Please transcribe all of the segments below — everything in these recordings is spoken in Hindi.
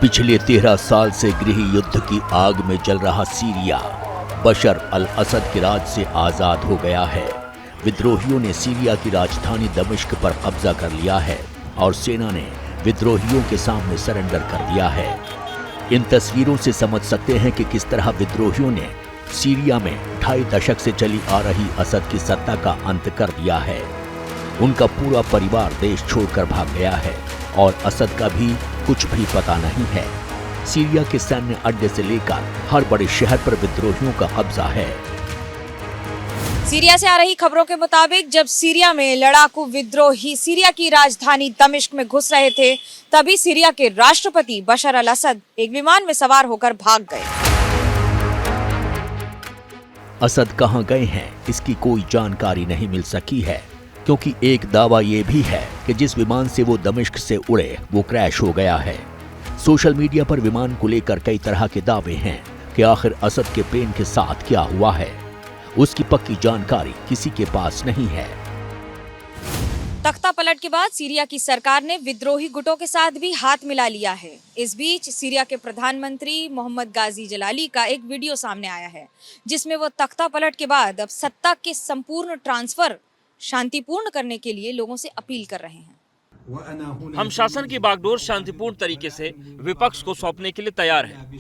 पिछले 13 साल से गृह युद्ध की आग में जल रहा सीरिया बशर अल असद के राज से आजाद हो गया है। विद्रोहियों ने सीरिया की राजधानी दमिश्क पर कब्जा कर लिया है और सेना ने विद्रोहियों के सामने सरेंडर कर दिया है। इन तस्वीरों से समझ सकते हैं कि किस तरह विद्रोहियों ने सीरिया में 2.5 दशक से चली आ रही असद की सत्ता का अंत कर दिया है। उनका पूरा परिवार देश छोड़कर भाग गया है और असद का भी कुछ भी पता नहीं है। सीरिया के सैन्य अड्डे से लेकर हर बड़े शहर पर विद्रोहियों का कब्जा है। सीरिया से आ रही खबरों के मुताबिक जब सीरिया में लड़ाकू विद्रोही सीरिया की राजधानी दमिश्क में घुस रहे थे, तभी सीरिया के राष्ट्रपति बशर अल असद एक विमान में सवार होकर भाग गए। असद कहां गए हैं, इसकी कोई जानकारी नहीं मिल सकी है, क्योंकि एक दावा यह भी है कि जिस विमान से वो दमिश्क से उड़े वो क्रैश हो गया है। सोशल मीडिया पर विमान को लेकर कई तरह के दावे हैं कि आखिर असद के प्लेन के साथ क्या हुआ है। उसकी पक्की जानकारी किसी के पास नहीं है। तख्ता पलट के बाद सीरिया की सरकार ने विद्रोही गुटों के साथ भी हाथ मिला लिया है। इस बीच सीरिया के प्रधानमंत्री मोहम्मद गाजी जलाली का एक वीडियो सामने आया है, जिसमें वो तख्ता पलट के बाद अब सत्ता के संपूर्ण ट्रांसफर शांतिपूर्ण करने के लिए लोगों से अपील कर रहे हैं। हम शासन की बागडोर शांतिपूर्ण तरीके से विपक्ष को सौंपने के लिए तैयार हैं।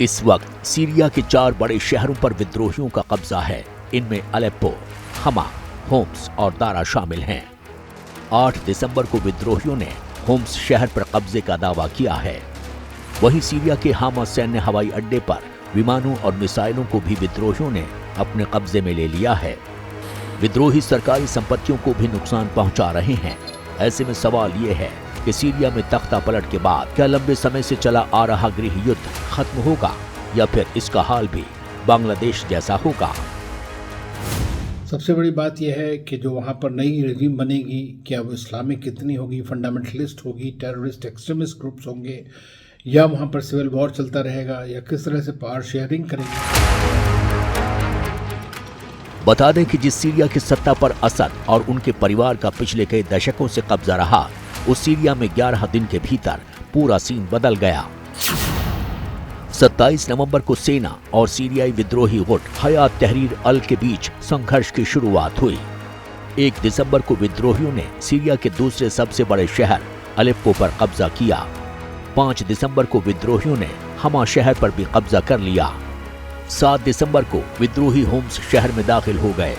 इस वक्त सीरिया के 4 बड़े शहरों पर विद्रोहियों का कब्जा है। इनमें अलेप्पो, हमा, होम्स और दारा शामिल हैं। 8 दिसंबर को विद्रोहियों ने होम्स शहर पर कब्जे का दावा किया है। वहीं सीरिया के हामा सैन्य हवाई अड्डे पर विमानों और मिसाइलों को भी विद्रोहियों ने अपने कब्जे में ले लिया है। विद्रोही सरकारी संपत्तियों को भी नुकसान पहुंचा रहे हैं। ऐसे में सवाल ये है कि सीरिया में तख्ता पलट के बाद क्या लंबे समय से चला आ रहा गृह युद्ध खत्म होगा या फिर इसका हाल भी बांग्लादेश जैसा होगा। सबसे बड़ी बात यह है कि जो वहाँ पर नई रेजिम बनेगी, क्या वो इस्लामिक कितनी होगी, फंडामेंटलिस्ट होगी, टेररिस्ट एक्सट्रीमिस्ट ग्रुप्स होंगे, या वहाँ पर सिविल वॉर चलता रहेगा, या किस तरह से पावर शेयरिंग करेंगे। बता दें कि जिस सीरिया की सत्ता पर असद और उनके परिवार का पिछले कई दशकों से कब्जा रहा, उस सीरिया में 11 दिन के भीतर पूरा सीन बदल गया। 27 नवंबर को सेना और सीरियाई विद्रोही गुट हयात तहरीर अल के बीच संघर्ष की शुरुआत हुई। 1 दिसंबर को विद्रोहियों ने सीरिया के दूसरे सबसे बड़े शहर अलेप्पो पर कब्जा किया। 5 दिसंबर को विद्रोहियों ने हमा शहर पर भी कब्जा कर लिया। 7 दिसंबर को विद्रोही होम्स शहर में दाखिल हो गए।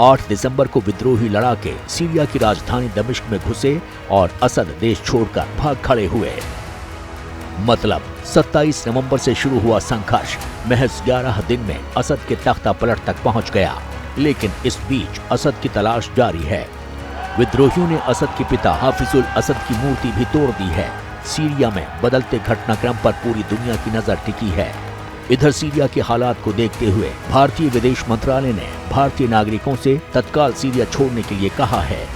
8 दिसंबर को विद्रोही लड़ाके सीरिया की राजधानी दमिश्क में घुसे और असद देश छोड़कर भाग खड़े हुए। मतलब 27 नवंबर से शुरू हुआ संघर्ष महज 11 दिन में असद के तख्ता पलट तक पहुंच गया। लेकिन इस बीच असद की तलाश जारी है। विद्रोहियों ने असद के पिता हाफिजुल असद की मूर्ति भी तोड़ दी है। सीरिया में बदलते घटनाक्रम पर पूरी दुनिया की नजर टिकी है। इधर सीरिया के हालात को देखते हुए भारतीय विदेश मंत्रालय ने भारतीय नागरिकों से तत्काल सीरिया छोड़ने के लिए कहा है।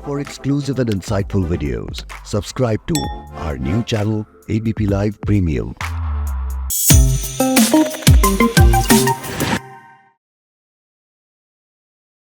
For exclusive and insightful videos, subscribe to our new channel ABP Live Premium.